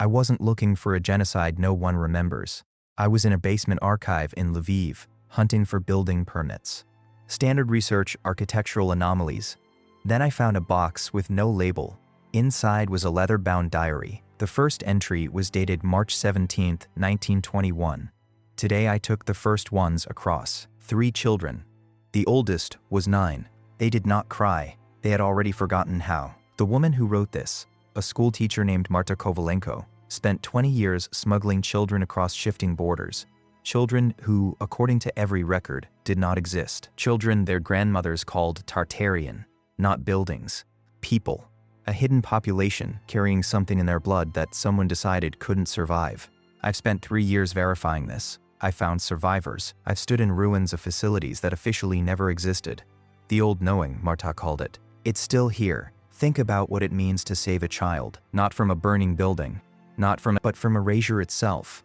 I wasn't looking for a genocide no one remembers. I was in a basement archive in Lviv, hunting for building permits. Standard research, architectural anomalies. Then I found a box with no label. Inside was a leather-bound diary. The first entry was dated March 17, 1921. Today I took the first ones across. 3 children. The oldest was 9. They did not cry. They had already forgotten how. The woman who wrote this, a school teacher named Marta Kovalenko, spent 20 years smuggling children across shifting borders. Children who, according to every record, did not exist. Children their grandmothers called Tartarian. Not buildings. People. A hidden population carrying something in their blood that someone decided couldn't survive. I've spent 3 years verifying this. I found survivors. I've stood in ruins of facilities that officially never existed. The old knowing, Marta called it. It's still here. Think about what it means to save a child, not from a burning building, but from erasure itself.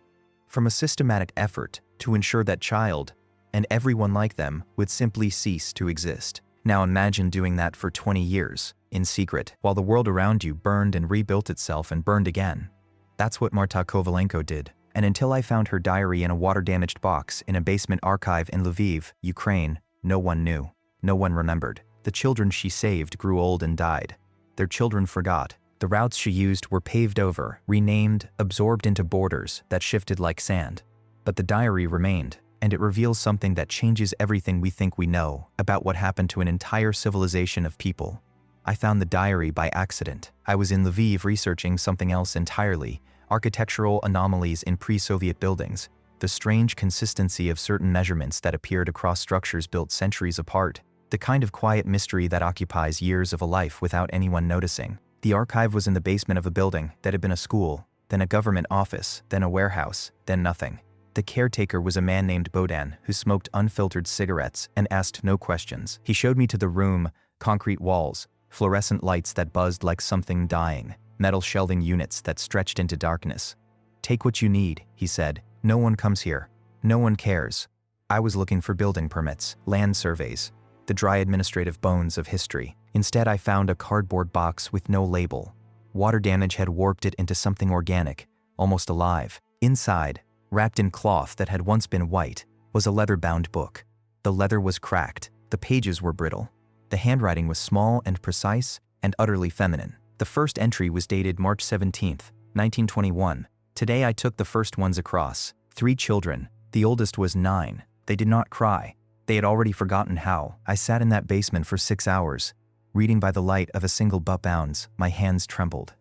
From a systematic effort to ensure that child, and everyone like them, would simply cease to exist. Now imagine doing that for 20 years, in secret, while the world around you burned and rebuilt itself and burned again. That's what Marta Kovalenko did. And until I found her diary in a water-damaged box in a basement archive in Lviv, Ukraine, no one knew. No one remembered. The children she saved grew old and died. Their children forgot. The routes she used were paved over, renamed, absorbed into borders that shifted like sand. But the diary remained, and it reveals something that changes everything we think we know about what happened to an entire civilization of people. I found the diary by accident. I was in Lviv researching something else entirely, architectural anomalies in pre-Soviet buildings, the strange consistency of certain measurements that appeared across structures built centuries apart, the kind of quiet mystery that occupies years of a life without anyone noticing. The archive was in the basement of a building that had been a school, then a government office, then a warehouse, then nothing. The caretaker was a man named Bodan who smoked unfiltered cigarettes and asked no questions. He showed me to the room, concrete walls, fluorescent lights that buzzed like something dying, metal shelving units that stretched into darkness. Take what you need, he said. No one comes here. No one cares. I was looking for building permits, land surveys, the dry administrative bones of history. Instead, I found a cardboard box with no label. Water damage had warped it into something organic, almost alive. Inside, wrapped in cloth that had once been white, was a leather-bound book. The leather was cracked. The pages were brittle. The handwriting was small and precise and utterly feminine. The first entry was dated March 17, 1921. Today I took the first ones across. 3 children. The oldest was 9. They did not cry. They had already forgotten how. I sat in that basement for 6 hours, reading by the light of a single bounce. My hands trembled.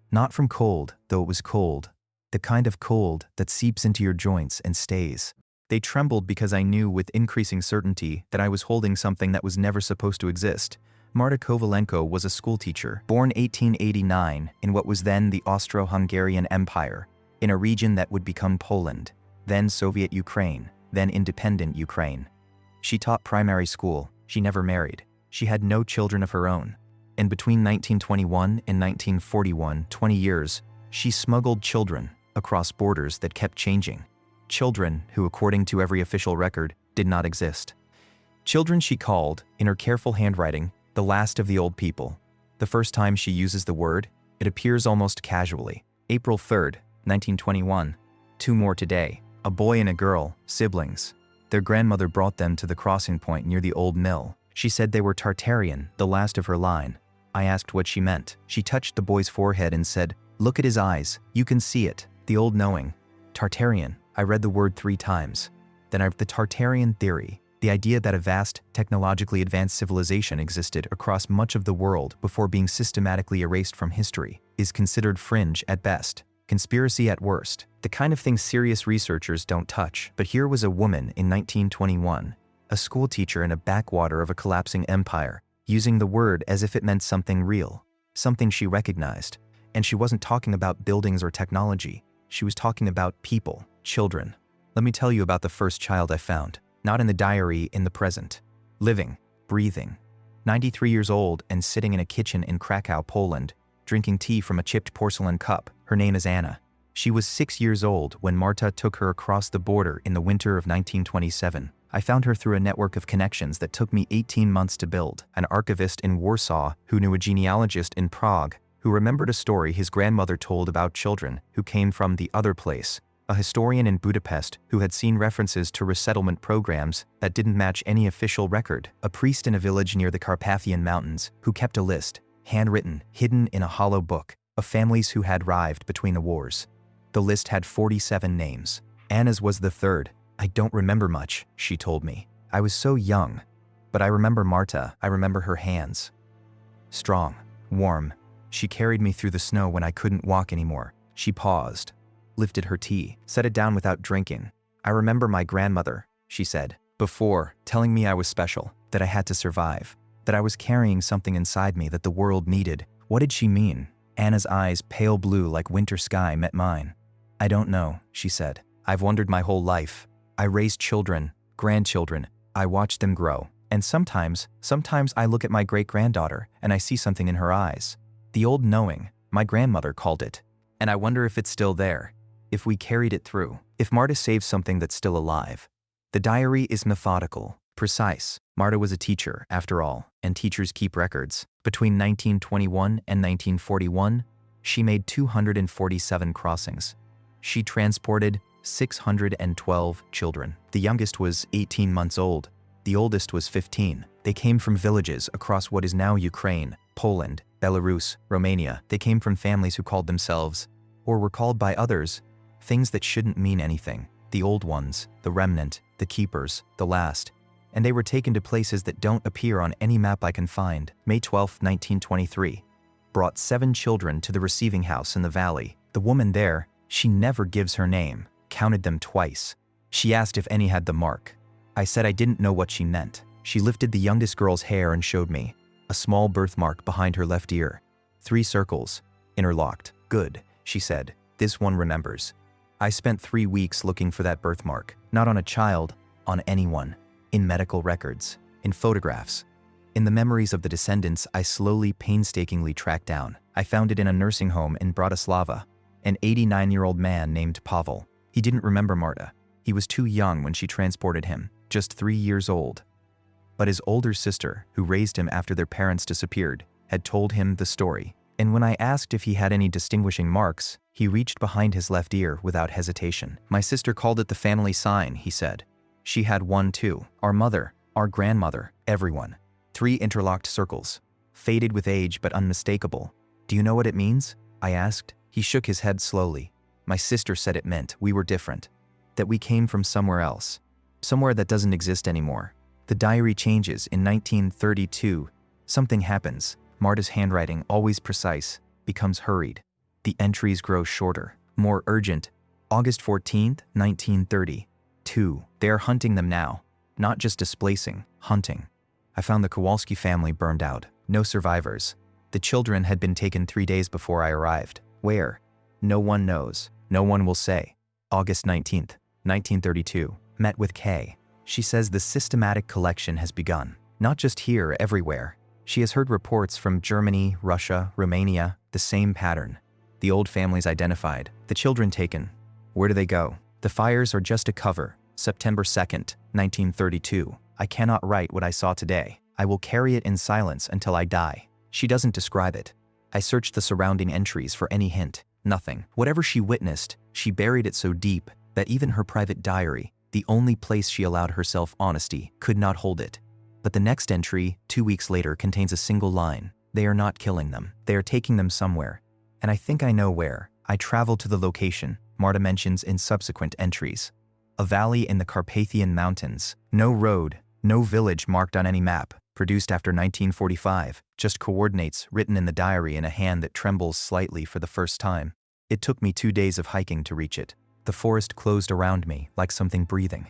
Not from cold, though it was cold. The kind of cold that seeps into your joints and stays. They trembled because I knew with increasing certainty that I was holding something that was never supposed to exist. Marta Kovalenko was a schoolteacher, born 1889 in what was then the Austro-Hungarian Empire, in a region that would become Poland, then Soviet Ukraine, then independent Ukraine. She taught primary school. She never married. She had no children of her own. And between 1921 and 1941, 20 years, she smuggled children across borders that kept changing. Children who, according to every official record, did not exist. Children she called, in her careful handwriting, the last of the old people. The first time she uses the word, it appears almost casually. April 3rd, 1921. 2 more today. A boy and a girl, siblings. Their grandmother brought them to the crossing point near the old mill. She said they were Tartarian, the last of her line. I asked what she meant. She touched the boy's forehead and said, "Look at his eyes. You can see it." The old knowing. Tartarian. I read the word 3 times. Then the Tartarian theory. The idea that a vast, technologically advanced civilization existed across much of the world before being systematically erased from history is considered fringe at best, conspiracy at worst, the kind of thing serious researchers don't touch. But here was a woman in 1921, a school teacher in a backwater of a collapsing empire, using the word as if it meant something real, something she recognized. And she wasn't talking about buildings or technology. She was talking about people, children. Let me tell you about the first child I found. Not in the diary, in the present. Living, breathing. 93 years old and sitting in a kitchen in Krakow, Poland, drinking tea from a chipped porcelain cup. Her name is Anna. She was 6 years old when Marta took her across the border in the winter of 1927. I found her through a network of connections that took me 18 months to build. An archivist in Warsaw who knew a genealogist in Prague who remembered a story his grandmother told about children who came from the other place, a historian in Budapest who had seen references to resettlement programs that didn't match any official record, a priest in a village near the Carpathian mountains who kept a list, handwritten, hidden in a hollow book, of families who had arrived between the wars. The list had 47 names. Anna's was the third. I don't remember much, she told me. I was so young. But I remember Marta, I remember her hands. Strong, warm. She carried me through the snow when I couldn't walk anymore. She paused, lifted her tea, set it down without drinking. I remember my grandmother, she said, before, telling me I was special, that I had to survive, that I was carrying something inside me that the world needed. What did she mean? Anna's eyes, pale blue like winter sky, met mine. I don't know, she said. I've wondered my whole life. I raised children, grandchildren. I watched them grow. And sometimes I look at my great-granddaughter and I see something in her eyes. The old knowing, my grandmother called it. And I wonder if it's still there, if we carried it through, if Marta saved something that's still alive. The diary is methodical, precise. Marta was a teacher, after all, and teachers keep records. Between 1921 and 1941, she made 247 crossings. She transported 612 children. The youngest was 18 months old. The oldest was 15. They came from villages across what is now Ukraine, Poland, Belarus, Romania. They came from families who called themselves, or were called by others, things that shouldn't mean anything. The old ones, the remnant, the keepers, the last. And they were taken to places that don't appear on any map I can find. May 12, 1923. Brought 7 children to the receiving house in the valley. The woman there, she never gives her name, counted them twice. She asked if any had the mark. I said I didn't know what she meant. She lifted the youngest girl's hair and showed me a small birthmark behind her left ear. 3 circles, interlocked. Good, she said. This one remembers. I spent 3 weeks looking for that birthmark, not on a child, on anyone. In medical records, in photographs, in the memories of the descendants I slowly, painstakingly tracked down. I found it in a nursing home in Bratislava. An 89-year-old man named Pavel. He didn't remember Marta. He was too young when she transported him, just 3 years old. But his older sister, who raised him after their parents disappeared, had told him the story. And when I asked if he had any distinguishing marks, he reached behind his left ear without hesitation. My sister called it the family sign, he said. She had one too. Our mother, our grandmother, everyone. 3 interlocked circles. Faded with age but unmistakable. Do you know what it means? I asked. He shook his head slowly. My sister said it meant we were different. That we came from somewhere else. Somewhere that doesn't exist anymore. The diary changes in 1932. Something happens. Marta's handwriting, always precise, becomes hurried. The entries grow shorter, more urgent. August 14th, 1930. 2. They are hunting them now. Not just displacing, hunting. I found the Kowalski family burned out. No survivors. The children had been taken 3 days before I arrived. Where? No one knows. No one will say. August 19th, 1932. Met with Kay. She says the systematic collection has begun. Not just here, everywhere. She has heard reports from Germany, Russia, Romania, the same pattern. The old families identified. The children taken. Where do they go? The fires are just a cover. September 2nd, 1932. I cannot write what I saw today. I will carry it in silence until I die. She doesn't describe it. I searched the surrounding entries for any hint. Nothing. Whatever she witnessed, she buried it so deep that even her private diary, the only place she allowed herself honesty, could not hold it. But the next entry, 2 weeks later, contains a single line. They are not killing them. They are taking them somewhere. And I think I know where. I traveled to the location, Marta mentions in subsequent entries. A valley in the Carpathian mountains. No road, no village marked on any map, produced after 1945, just coordinates written in the diary in a hand that trembles slightly for the first time. It took me 2 days of hiking to reach it. The forest closed around me like something breathing.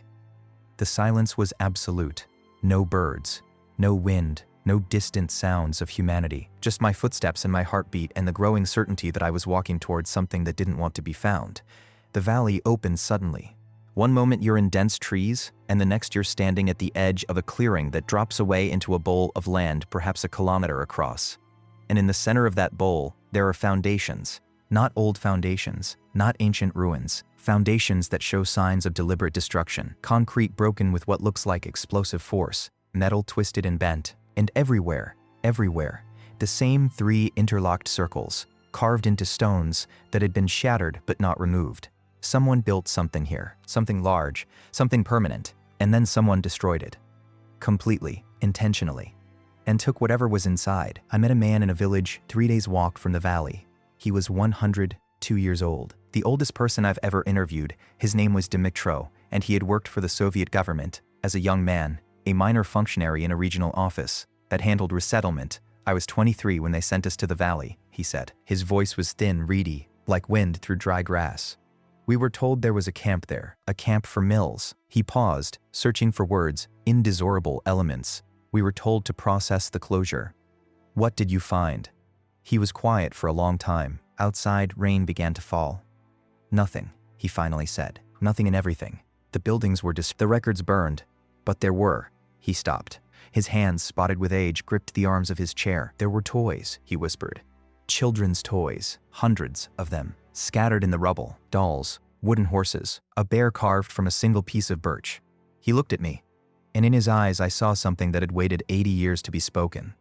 The silence was absolute. No birds, no wind, no distant sounds of humanity. Just my footsteps and my heartbeat and the growing certainty that I was walking towards something that didn't want to be found. The valley opened suddenly. One moment you're in dense trees, and the next you're standing at the edge of a clearing that drops away into a bowl of land perhaps a kilometer across. And in the center of that bowl, there are foundations. Not old foundations, not ancient ruins. Foundations that show signs of deliberate destruction. Concrete broken with what looks like explosive force. Metal twisted and bent. And everywhere, The same 3 interlocked circles, carved into stones that had been shattered but not removed. Someone built something here, something large, something permanent, and then someone destroyed it. Completely, intentionally. And took whatever was inside. I met a man in a village 3 days' walk from the valley. He was 102 years old. The oldest person I've ever interviewed. His name was Dmytro, and he had worked for the Soviet government as a young man, a minor functionary in a regional office that handled resettlement. I was 23 when they sent us to the valley, he said. His voice was thin, reedy, like wind through dry grass. We were told there was a camp there, a camp for mills. He paused, searching for words, indissoluble elements. We were told to process the closure. What did you find? He was quiet for a long time. Outside, rain began to fall. Nothing, he finally said. Nothing in everything. The buildings were the records burned. But there were. He stopped. His hands, spotted with age, gripped the arms of his chair. There were toys, he whispered. Children's toys, hundreds of them, scattered in the rubble. Dolls, wooden horses, a bear carved from a single piece of birch. He looked at me, and in his eyes I saw something that had waited 80 years to be spoken.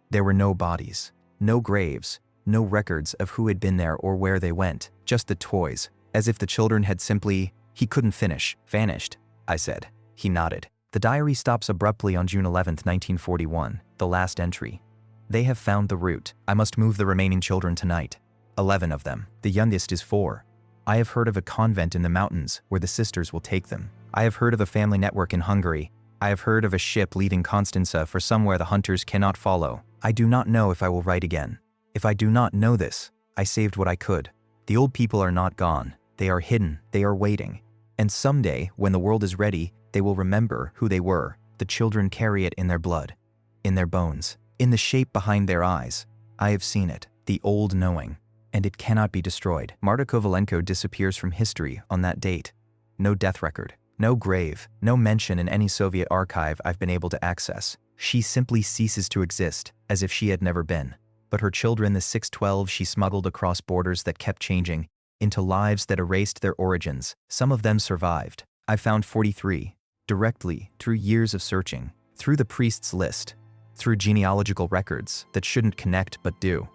There were no bodies, no graves, no records of who had been there or where they went, just the toys, as if the children had simply, he couldn't finish, vanished, I said. He nodded. The diary stops abruptly on June 11, 1941, the last entry. They have found the route. I must move the remaining children tonight. 11 of them. The youngest is 4. I have heard of a convent in the mountains where the sisters will take them. I have heard of a family network in Hungary. I have heard of a ship leaving Constanza for somewhere the hunters cannot follow. I do not know if I will write again. If I do not know this, I saved what I could. The old people are not gone. They are hidden. They are waiting. And someday, when the world is ready, they will remember who they were. The children carry it in their blood, in their bones, in the shape behind their eyes. I have seen it, the old knowing, and it cannot be destroyed. Marta Kovalenko disappears from history on that date. No death record, no grave, no mention in any Soviet archive I've been able to access. She simply ceases to exist, as if she had never been. But her children, the 612 she smuggled across borders that kept changing, into lives that erased their origins, some of them survived. I found 43, directly, through years of searching, through the priest's list, through genealogical records that shouldn't connect but do,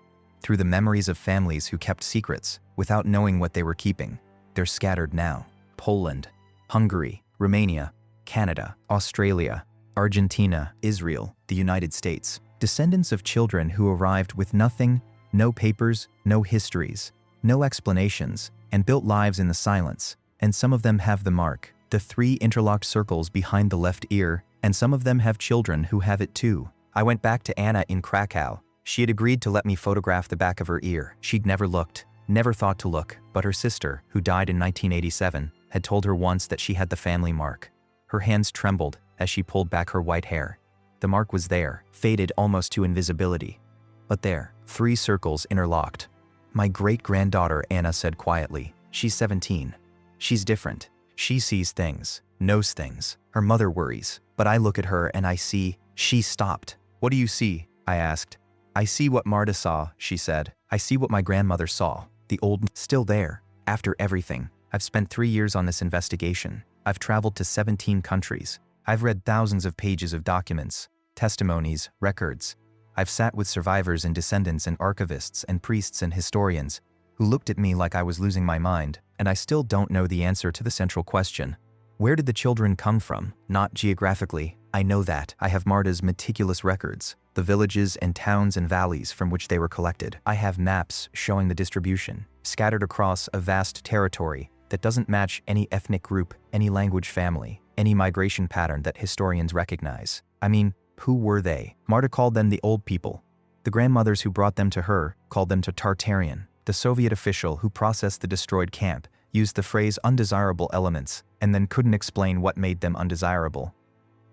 through the memories of families who kept secrets without knowing what they were keeping. They're scattered now. Poland, Hungary, Romania, Canada, Australia, Argentina, Israel, the United States. Descendants of children who arrived with nothing, no papers, no histories, no explanations, and built lives in the silence. And some of them have the mark, the 3 interlocked circles behind the left ear, and some of them have children who have it too. I went back to Anna in Krakow. She had agreed to let me photograph the back of her ear. She'd never looked, never thought to look, but her sister, who died in 1987, had told her once that she had the family mark. Her hands trembled as she pulled back her white hair. The mark was there, faded almost to invisibility. But there, 3 circles interlocked. My great-granddaughter, Anna said quietly. She's 17. She's different. She sees things, knows things. Her mother worries. But I look at her and I see, she stopped. What do you see? I asked. I see what Marta saw, she said. I see what my grandmother saw. The old, still there. After everything. I've spent 3 years on this investigation. I've traveled to 17 countries. I've read thousands of pages of documents, testimonies, records. I've sat with survivors and descendants and archivists and priests and historians who looked at me like I was losing my mind, and I still don't know the answer to the central question. Where did the children come from? Not geographically. I know that. I have Marta's meticulous records, the villages and towns and valleys from which they were collected. I have maps showing the distribution, scattered across a vast territory that doesn't match any ethnic group, any language family, any migration pattern that historians recognize. I mean, who were they? Marta called them the old people. The grandmothers who brought them to her called them to Tartarian. The Soviet official who processed the destroyed camp used the phrase undesirable elements and then couldn't explain what made them undesirable.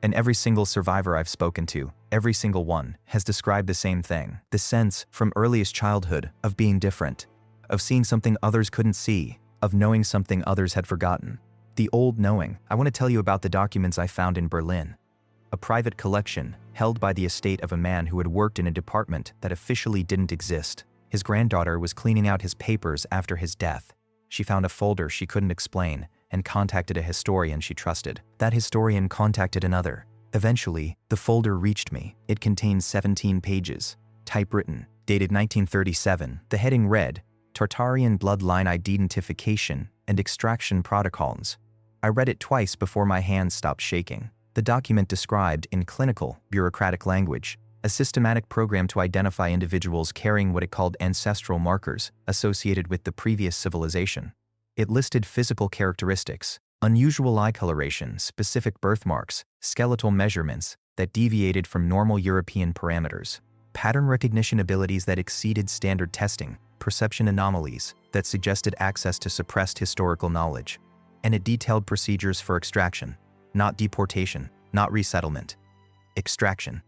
And every single survivor I've spoken to, every single one, has described the same thing. The sense, from earliest childhood, of being different, of seeing something others couldn't see, of knowing something others had forgotten. The old knowing. I want to tell you about the documents I found in Berlin. A private collection held by the estate of a man who had worked in a department that officially didn't exist. His granddaughter was cleaning out his papers after his death. She found a folder she couldn't explain and contacted a historian she trusted. That historian contacted another. Eventually, the folder reached me. It contained 17 pages. typewritten, dated 1937. The heading read, Tartarian Bloodline Identification and Extraction Protocols. I read it twice before my hands stopped shaking. The document described, in clinical, bureaucratic language, a systematic program to identify individuals carrying what it called ancestral markers associated with the previous civilization. It listed physical characteristics, unusual eye coloration, specific birthmarks, skeletal measurements that deviated from normal European parameters, pattern recognition abilities that exceeded standard testing, perception anomalies that suggested access to suppressed historical knowledge, and it detailed procedures for extraction, not deportation, not resettlement. Extraction.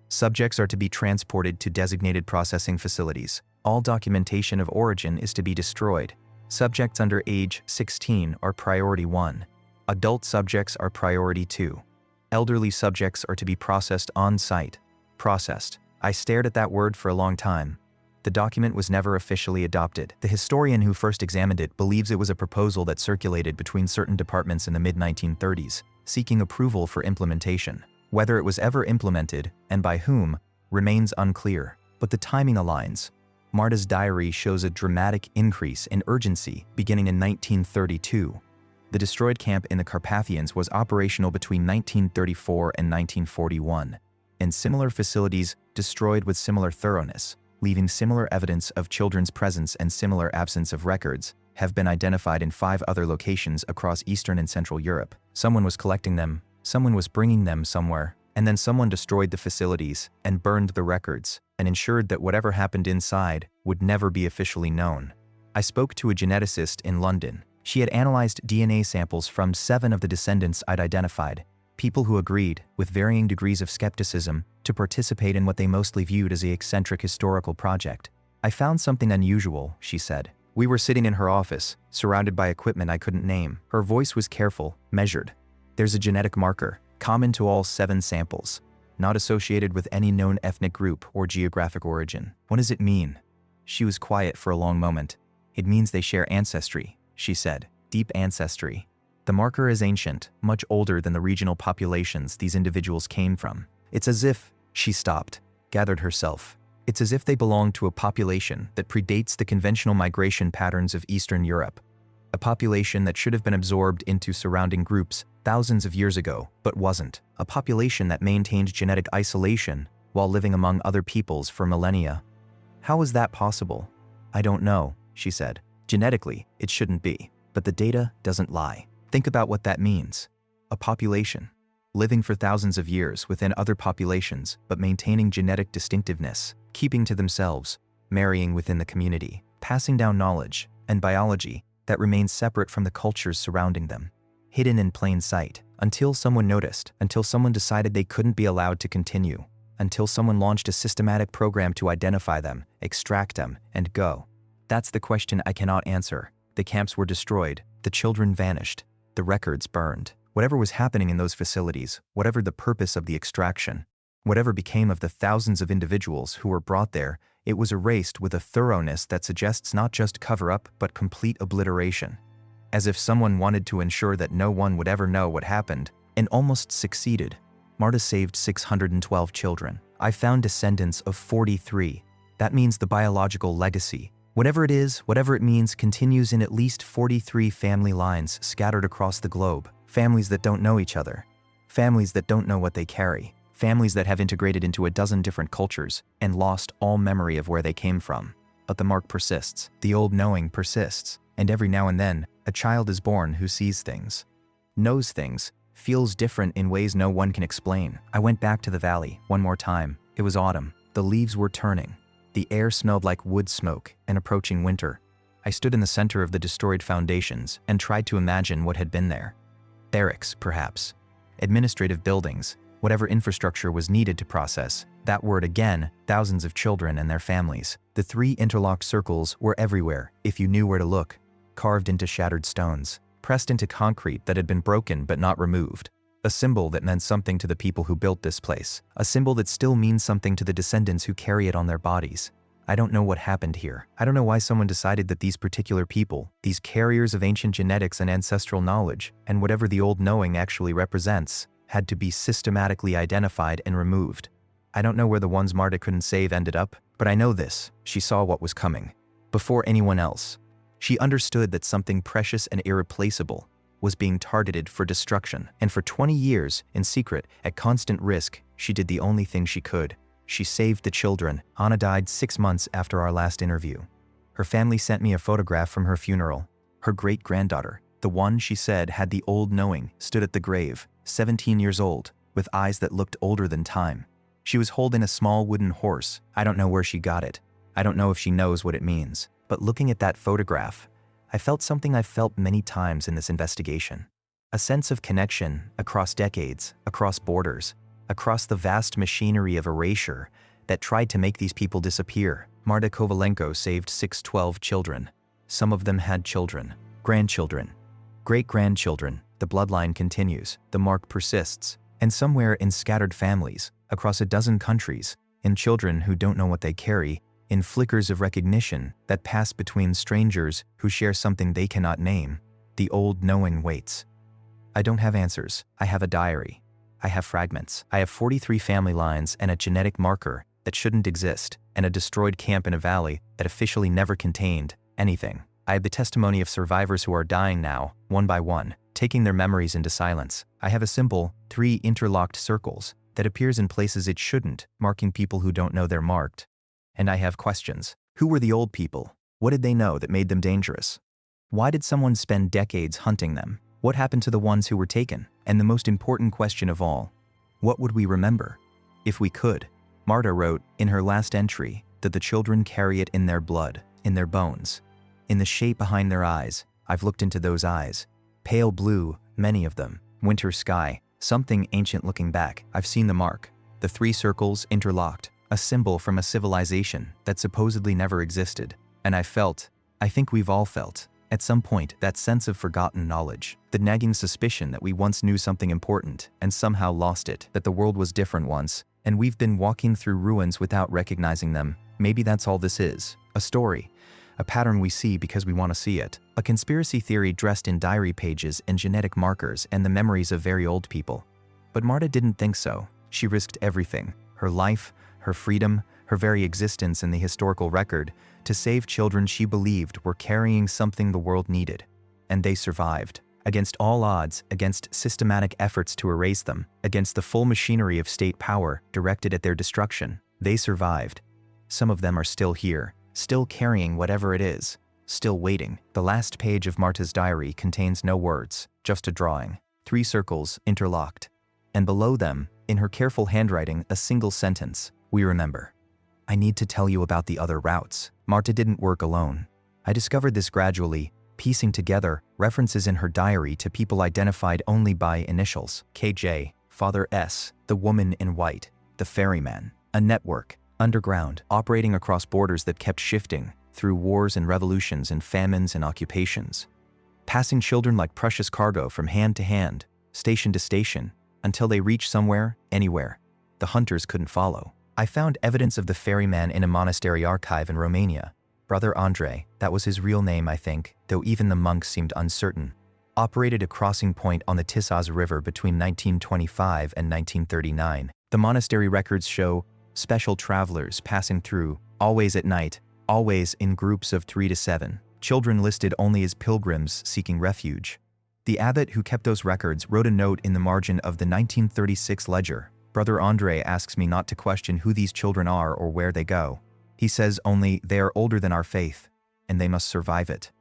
Subjects are to be transported to designated processing facilities. All documentation of origin is to be destroyed. Subjects under age 16 are priority 1. Adult subjects are priority 2. Elderly subjects are to be processed on site. Processed. I stared at that word for a long time. The document was never officially adopted. The historian who first examined it believes it was a proposal that circulated between certain departments in the mid-1930s, seeking approval for implementation. Whether it was ever implemented, and by whom, remains unclear. But the timing aligns. Marta's diary shows a dramatic increase in urgency beginning in 1932. The destroyed camp in the Carpathians was operational between 1934 and 1941, and similar facilities destroyed with similar thoroughness, leaving similar evidence of children's presence and similar absence of records, have been identified in 5 other locations across Eastern and Central Europe. Someone was collecting them, someone was bringing them somewhere, and then someone destroyed the facilities and burned the records and ensured that whatever happened inside would never be officially known. I spoke to a geneticist in London. She had analyzed DNA samples from 7 of the descendants I'd identified, people who agreed, with varying degrees of skepticism, to participate in what they mostly viewed as the eccentric historical project. I found something unusual, she said. We were sitting in her office, surrounded by equipment I couldn't name. Her voice was careful, measured. There's a genetic marker, common to all 7 samples, not associated with any known ethnic group or geographic origin. What does it mean? She was quiet for a long moment. It means they share ancestry, she said. Deep ancestry. The marker is ancient, much older than the regional populations these individuals came from. It's as if, she stopped, gathered herself. It's as if they belong to a population that predates the conventional migration patterns of Eastern Europe. A population that should have been absorbed into surrounding groups thousands of years ago, but wasn't. A population that maintained genetic isolation while living among other peoples for millennia. How is that possible? I don't know, she said. Genetically, it shouldn't be, but the data doesn't lie. Think about what that means. A population, living for thousands of years within other populations, but maintaining genetic distinctiveness, keeping to themselves, marrying within the community, passing down knowledge and biology that remains separate from the cultures surrounding them, hidden in plain sight, until someone noticed, until someone decided they couldn't be allowed to continue, until someone launched a systematic program to identify them, extract them, and go. That's the question I cannot answer. The camps were destroyed, the children vanished, the records burned. Whatever was happening in those facilities, whatever the purpose of the extraction, whatever became of the thousands of individuals who were brought there, it was erased with a thoroughness that suggests not just cover-up but complete obliteration. As if someone wanted to ensure that no one would ever know what happened, and almost succeeded. Marta saved 612 children. I found descendants of 43. That means the biological legacy, whatever it is, whatever it means, continues in at least 43 family lines scattered across the globe. Families that don't know each other. Families that don't know what they carry. Families that have integrated into a dozen different cultures and lost all memory of where they came from. But the mark persists. The old knowing persists. And every now and then, a child is born who sees things, knows things, feels different in ways no one can explain. I went back to the valley one more time. It was autumn. The leaves were turning. The air smelled like wood smoke and approaching winter. I stood in the center of the destroyed foundations and tried to imagine what had been there. Barracks, perhaps. Administrative buildings. Whatever infrastructure was needed to process, that word again, thousands of children and their families. The 3 interlocked circles were everywhere, if you knew where to look. Carved into shattered stones, pressed into concrete that had been broken but not removed. A symbol that meant something to the people who built this place. A symbol that still means something to the descendants who carry it on their bodies. I don't know what happened here. I don't know why someone decided that these particular people, these carriers of ancient genetics and ancestral knowledge, and whatever the old knowing actually represents, had to be systematically identified and removed. I don't know where the ones Marta couldn't save ended up. But I know this, she saw what was coming. Before anyone else. She understood that something precious and irreplaceable was being targeted for destruction. And for 20 years, in secret, at constant risk, she did the only thing she could. She saved the children. Anna died 6 months after our last interview. Her family sent me a photograph from her funeral. Her great-granddaughter, the one she said had the old knowing, stood at the grave, 17 years old, with eyes that looked older than time. She was holding a small wooden horse. I don't know where she got it. I don't know if she knows what it means. But looking at that photograph, I felt something I've felt many times in this investigation. A sense of connection across decades, across borders, across the vast machinery of erasure that tried to make these people disappear. Marta Kovalenko saved 612 children. Some of them had children, grandchildren, great-grandchildren. The bloodline continues, the mark persists, and somewhere in scattered families, across a dozen countries, in children who don't know what they carry, in flickers of recognition that pass between strangers who share something they cannot name, the old knowing waits. I don't have answers. I have a diary. I have fragments. I have 43 family lines and a genetic marker that shouldn't exist, and a destroyed camp in a valley that officially never contained anything. I have the testimony of survivors who are dying now, one by one, taking their memories into silence. I have a symbol, 3 interlocked circles, that appears in places it shouldn't, marking people who don't know they're marked. And I have questions. Who were the old people? What did they know that made them dangerous? Why did someone spend decades hunting them? What happened to the ones who were taken? And the most important question of all, what would we remember? If we could. Marta wrote in her last entry that the children carry it in their blood, in their bones, in the shape behind their eyes. I've looked into those eyes. Pale blue, many of them. Winter sky, something ancient looking back. I've seen the mark. The 3 circles interlocked. A symbol from a civilization that supposedly never existed. And I think we've all felt, at some point, that sense of forgotten knowledge, the nagging suspicion that we once knew something important and somehow lost it, that the world was different once, and we've been walking through ruins without recognizing them. Maybe that's all this is. A story. A pattern we see because we want to see it. A conspiracy theory dressed in diary pages and genetic markers and the memories of very old people. But Marta didn't think so. She risked everything. Her life, her freedom, her very existence in the historical record, to save children she believed were carrying something the world needed. And they survived. Against all odds, against systematic efforts to erase them, against the full machinery of state power directed at their destruction, they survived. Some of them are still here, still carrying whatever it is, still waiting. The last page of Marta's diary contains no words, just a drawing. 3 circles interlocked. And below them, in her careful handwriting, a single sentence. We remember. I need to tell you about the other routes. Marta didn't work alone. I discovered this gradually, piecing together references in her diary to people identified only by initials. KJ, Father S, the woman in white, the ferryman. A network, underground, operating across borders that kept shifting, through wars and revolutions and famines and occupations. Passing children like precious cargo from hand to hand, station to station, until they reached somewhere, anywhere. The hunters couldn't follow. I found evidence of the ferryman in a monastery archive in Romania. Brother Andre, that was his real name I think, though even the monks seemed uncertain, operated a crossing point on the Tisaz River between 1925 and 1939. The monastery records show special travelers passing through, always at night, always in groups of 3 to 7, children listed only as pilgrims seeking refuge. The abbot who kept those records wrote a note in the margin of the 1936 ledger. Brother Andre asks me not to question who these children are or where they go. He says only they are older than our faith, and they must survive it.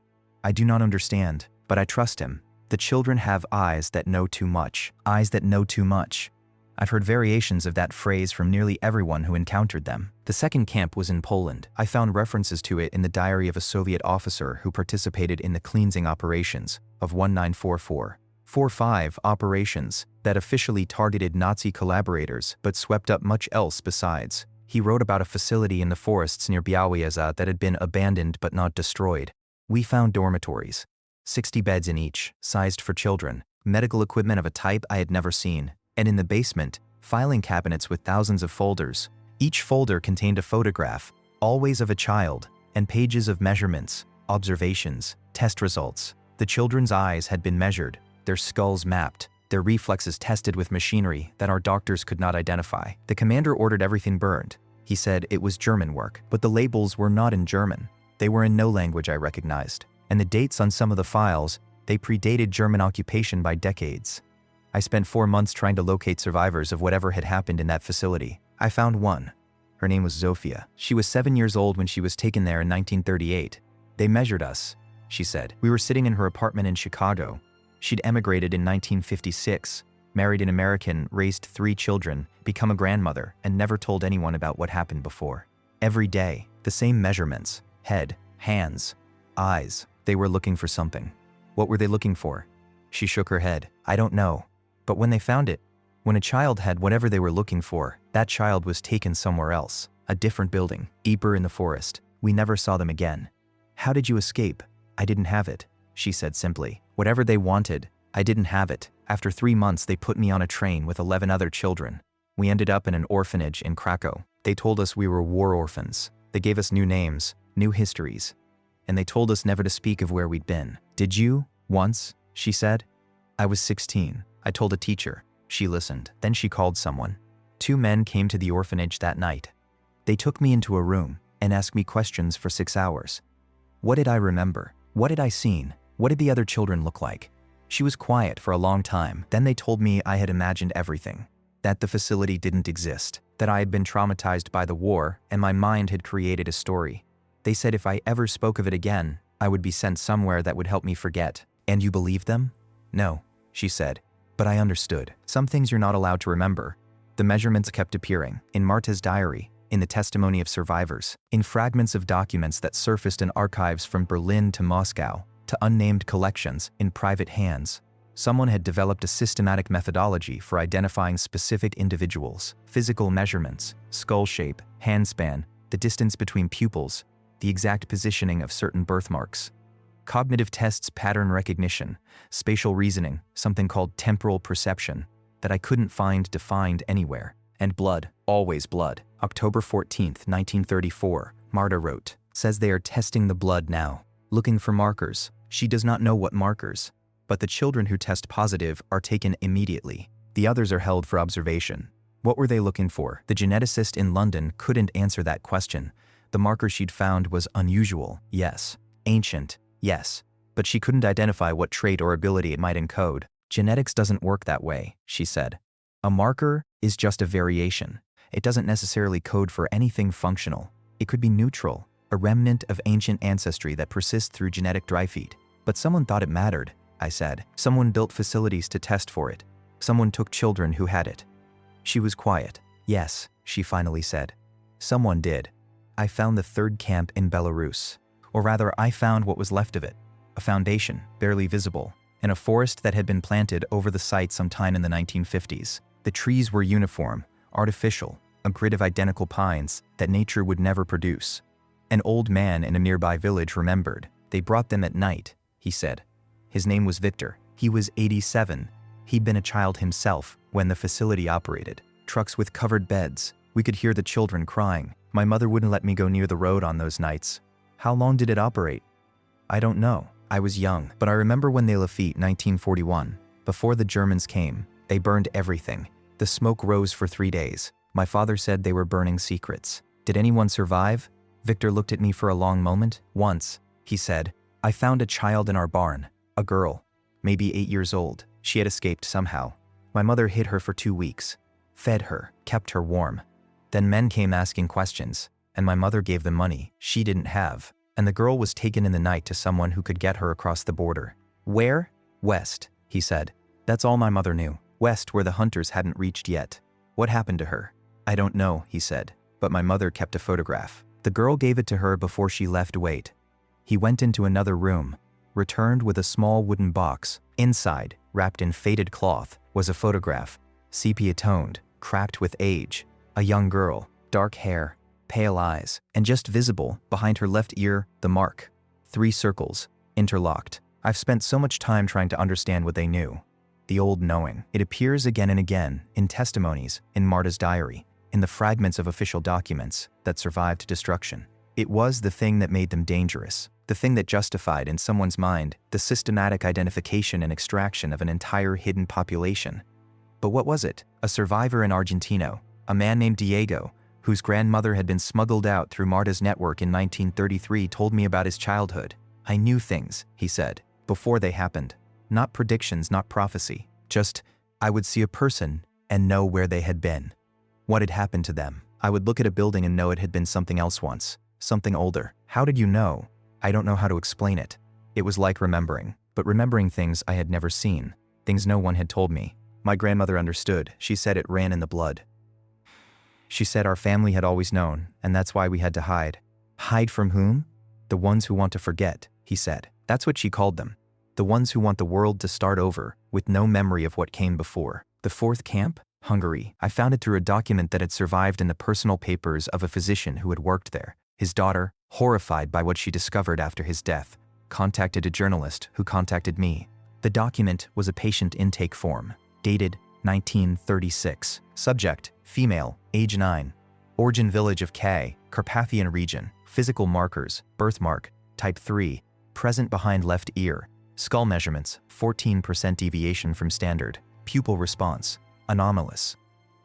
I do not understand, but I trust him. The children have eyes that know too much. Eyes that know too much. I've heard variations of that phrase from nearly everyone who encountered them. The second camp was in Poland. I found references to it in the diary of a Soviet officer who participated in the cleansing operations of 1944. 4-5 operations that officially targeted Nazi collaborators but swept up much else besides. He wrote about a facility in the forests near Białystok that had been abandoned but not destroyed. We found dormitories, 60 beds in each, sized for children, medical equipment of a type I had never seen, and in the basement, filing cabinets with thousands of folders. Each folder contained a photograph, always of a child, and pages of measurements, observations, test results. The children's eyes had been measured, their skulls mapped, their reflexes tested with machinery that our doctors could not identify. The commander ordered everything burned. He said it was German work, but the labels were not in German. They were in no language I recognized. And the dates on some of the files, they predated German occupation by decades. I spent 4 months trying to locate survivors of whatever had happened in that facility. I found one. Her name was Zofia. She was 7 years old when she was taken there in 1938. They measured us, she said. We were sitting in her apartment in Chicago. She'd emigrated in 1956, married an American, raised 3 children, become a grandmother, and never told anyone about what happened before. Every day, the same measurements: head, hands, eyes. They were looking for something. What were they looking for? She shook her head. I don't know. But when they found it, when a child had whatever they were looking for, that child was taken somewhere else, a different building, deeper in the forest. We never saw them again. How did you escape? I didn't have it, she said simply. Whatever they wanted, I didn't have it. After 3 months, they put me on a train with 11 other children. We ended up in an orphanage in Krakow. They told us we were war orphans. They gave us new names, new histories. And they told us never to speak of where we'd been. Did you? Once, she said. I was 16. I told a teacher. She listened. Then she called someone. 2 men came to the orphanage that night. They took me into a room and asked me questions for 6 hours. What did I remember? What had I seen? What did the other children look like? She was quiet for a long time. Then they told me I had imagined everything, that the facility didn't exist, that I had been traumatized by the war and my mind had created a story. They said if I ever spoke of it again, I would be sent somewhere that would help me forget. And you believed them? No, she said. But I understood. Some things you're not allowed to remember. The measurements kept appearing, in Marta's diary, in the testimony of survivors, in fragments of documents that surfaced in archives from Berlin to Moscow, to unnamed collections in private hands. Someone had developed a systematic methodology for identifying specific individuals, physical measurements, skull shape, hand span, the distance between pupils, the exact positioning of certain birthmarks. Cognitive tests, pattern recognition, spatial reasoning, something called temporal perception, that I couldn't find defined anywhere. And blood, always blood. October 14th, 1934, Marta wrote, says they are testing the blood now, looking for markers. She does not know what markers, but the children who test positive are taken immediately. The others are held for observation. What were they looking for? The geneticist in London couldn't answer that question. The marker she'd found was unusual, yes. Ancient, yes. But she couldn't identify what trait or ability it might encode. Genetics doesn't work that way, she said. A marker is just a variation. It doesn't necessarily code for anything functional. It could be neutral, a remnant of ancient ancestry that persists through genetic dry feet. But someone thought it mattered, I said. Someone built facilities to test for it. Someone took children who had it. She was quiet. Yes, she finally said. Someone did. I found the 3rd camp in Belarus. Or rather, I found what was left of it. A foundation, barely visible, in a forest that had been planted over the site sometime in the 1950s. The trees were uniform, artificial, a grid of identical pines that nature would never produce. An old man in a nearby village remembered. They brought them at night, he said. His name was Victor. He was 87. He'd been a child himself when the facility operated. Trucks with covered beds. We could hear the children crying. My mother wouldn't let me go near the road on those nights. How long did it operate? I don't know. I was young, but I remember when they Lafitte 1941. Before the Germans came, they burned everything. The smoke rose for 3 days. My father said they were burning secrets. Did anyone survive? Victor looked at me for a long moment. Once, he said, I found a child in our barn. A girl, maybe 8 years old. She had escaped somehow. My mother hid her for 2 weeks, fed her, kept her warm. Then men came asking questions, and my mother gave them money she didn't have. And the girl was taken in the night to someone who could get her across the border. Where? West, he said. That's all my mother knew. West, where the hunters hadn't reached yet. What happened to her? I don't know, he said, but my mother kept a photograph. The girl gave it to her before she left. Wait. He went into another room, returned with a small wooden box. Inside, wrapped in faded cloth, was a photograph, sepia-toned, cracked with age. A young girl, dark hair, pale eyes, and just visible, behind her left ear, the mark. 3 circles, interlocked. I've spent so much time trying to understand what they knew. The old knowing. It appears again and again, in testimonies, in Marta's diary, in the fragments of official documents that survived destruction. It was the thing that made them dangerous, the thing that justified in someone's mind the systematic identification and extraction of an entire hidden population. But what was it? A survivor in Argentina, a man named Diego, whose grandmother had been smuggled out through Marta's network in 1933, told me about his childhood. I knew things, he said, before they happened. Not predictions, not prophecy. Just, I would see a person and know where they had been. What had happened to them. I would look at a building and know it had been something else once. Something older. How did you know? I don't know how to explain it. It was like remembering, but remembering things I had never seen. Things no one had told me. My grandmother understood. She said it ran in the blood. She said our family had always known, and that's why we had to hide. Hide from whom? The ones who want to forget, he said. That's what she called them. The ones who want the world to start over, with no memory of what came before. The fourth camp? Hungary. I found it through a document that had survived in the personal papers of a physician who had worked there. His daughter, horrified by what she discovered after his death, contacted a journalist who contacted me. The document was a patient intake form, dated 1936. Subject, female, age 9. Origin village of K, Carpathian region. Physical markers, birthmark, type 3, present behind left ear. Skull measurements, 14% deviation from standard. Pupil response, anomalous.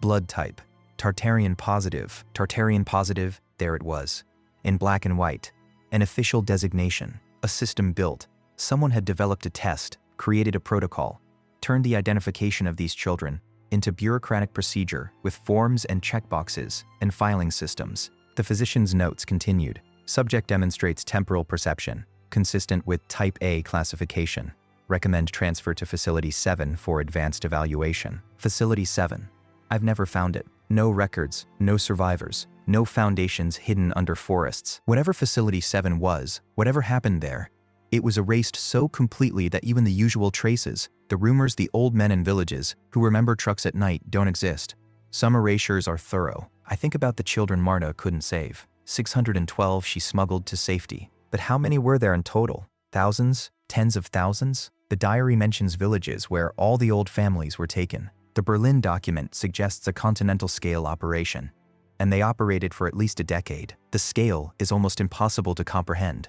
Blood type, Tartarian positive. Tartarian positive, there it was. In black and white. An official designation, a system built. Someone had developed a test, created a protocol, turned the identification of these children into bureaucratic procedure with forms and checkboxes and filing systems. The physician's notes continued. Subject demonstrates temporal perception, consistent with Type A classification. Recommend transfer to Facility 7 for advanced evaluation. Facility 7. I've never found it. No records, no survivors, no foundations hidden under forests. Whatever Facility 7 was, whatever happened there, it was erased so completely that even the usual traces, the rumors the old men in villages who remember trucks at night, don't exist. Some erasures are thorough. I think about the children Marta couldn't save. 612 she smuggled to safety. But how many were there in total? Thousands? Tens of thousands? The diary mentions villages where all the old families were taken. The Berlin document suggests a continental-scale operation, and they operated for at least a decade. The scale is almost impossible to comprehend.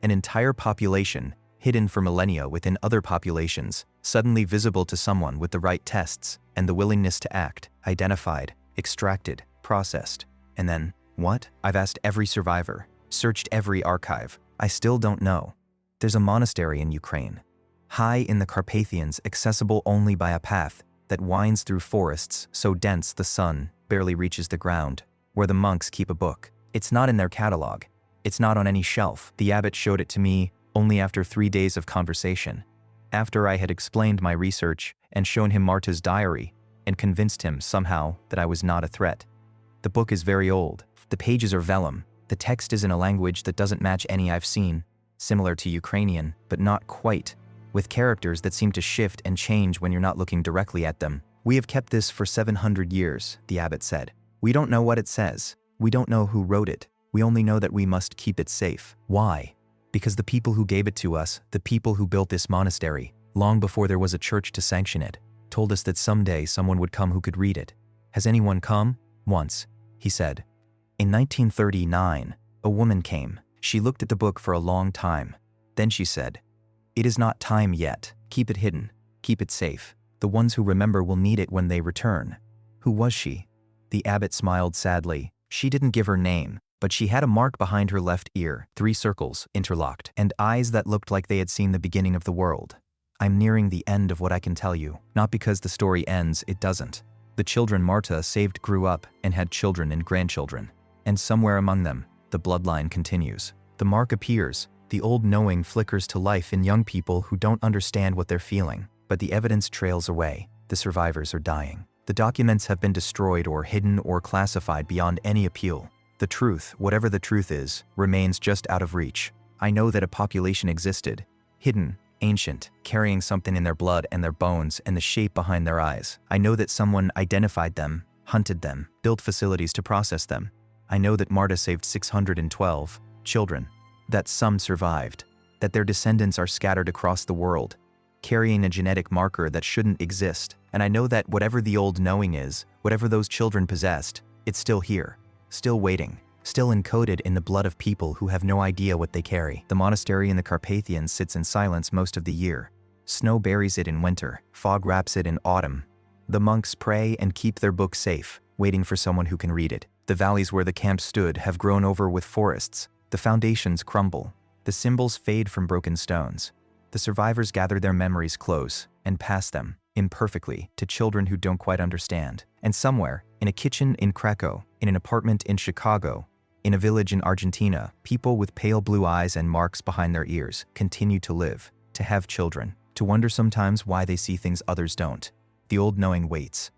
An entire population, hidden for millennia within other populations, suddenly visible to someone with the right tests and the willingness to act, identified, extracted, processed. And then, what? I've asked every survivor, searched every archive. I still don't know. There's a monastery in Ukraine, high in the Carpathians, accessible only by a path that winds through forests so dense the sun barely reaches the ground, where the monks keep a book. It's not in their catalog. It's not on any shelf. The abbot showed it to me only after 3 days of conversation, after I had explained my research and shown him Marta's diary and convinced him somehow that I was not a threat. The book is very old. The pages are vellum. The text is in a language that doesn't match any I've seen, similar to Ukrainian, but not quite, with characters that seem to shift and change when you're not looking directly at them. We have kept this for 700 years, the abbot said. We don't know what it says. We don't know who wrote it. We only know that we must keep it safe. Why? Because the people who gave it to us, the people who built this monastery, long before there was a church to sanction it, told us that someday someone would come who could read it. Has anyone come? Once, he said. In 1939, a woman came. She looked at the book for a long time. Then she said, "It is not time yet. Keep it hidden. Keep it safe. The ones who remember will need it when they return." Who was she? The abbot smiled sadly. She didn't give her name, but she had a mark behind her left ear, 3 circles, interlocked, and eyes that looked like they had seen the beginning of the world. I'm nearing the end of what I can tell you. Not because the story ends, it doesn't. The children Marta saved grew up and had children and grandchildren. And somewhere among them, the bloodline continues. The mark appears. The old knowing flickers to life in young people who don't understand what they're feeling. But the evidence trails away. The survivors are dying. The documents have been destroyed or hidden or classified beyond any appeal. The truth, whatever the truth is, remains just out of reach. I know that a population existed, hidden, ancient, carrying something in their blood and their bones and the shape behind their eyes. I know that someone identified them, hunted them, built facilities to process them. I know that Marta saved 612 children, that some survived, that their descendants are scattered across the world, carrying a genetic marker that shouldn't exist. And I know that whatever the old knowing is, whatever those children possessed, it's still here, still waiting, still encoded in the blood of people who have no idea what they carry. The monastery in the Carpathians sits in silence most of the year. Snow buries it in winter, fog wraps it in autumn. The monks pray and keep their book safe, waiting for someone who can read it. The valleys where the camp stood have grown over with forests. The foundations crumble. The symbols fade from broken stones. The survivors gather their memories close and pass them, imperfectly, to children who don't quite understand. And somewhere, in a kitchen in Krakow, in an apartment in Chicago, in a village in Argentina, people with pale blue eyes and marks behind their ears continue to live, to have children, to wonder sometimes why they see things others don't. The old knowing waits.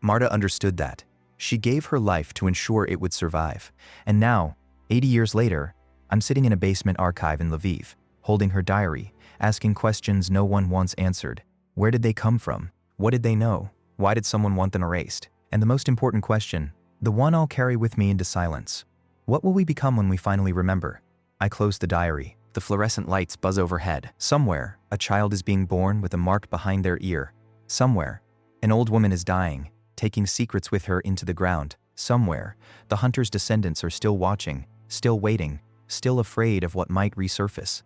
Marta understood that. She gave her life to ensure it would survive. And now, 80 years later, I'm sitting in a basement archive in Lviv, holding her diary, asking questions no one once answered. Where did they come from? What did they know? Why did someone want them erased? And the most important question, the one I'll carry with me into silence. What will we become when we finally remember? I close the diary. The fluorescent lights buzz overhead. Somewhere, a child is being born with a mark behind their ear. Somewhere, an old woman is dying, taking secrets with her into the ground. Somewhere, the hunter's descendants are still watching, still waiting, still afraid of what might resurface.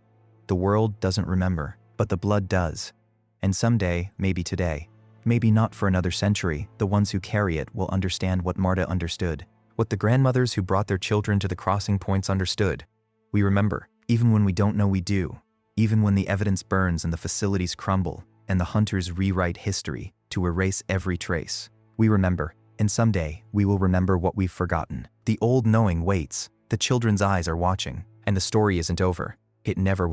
The world doesn't remember, but the blood does. And someday, maybe today, maybe not for another century, the ones who carry it will understand what Marta understood, what the grandmothers who brought their children to the crossing points understood. We remember, even when we don't know we do, even when the evidence burns and the facilities crumble, and the hunters rewrite history to erase every trace. We remember, and someday we will remember what we've forgotten. The old knowing waits, the children's eyes are watching, and the story isn't over. It never will.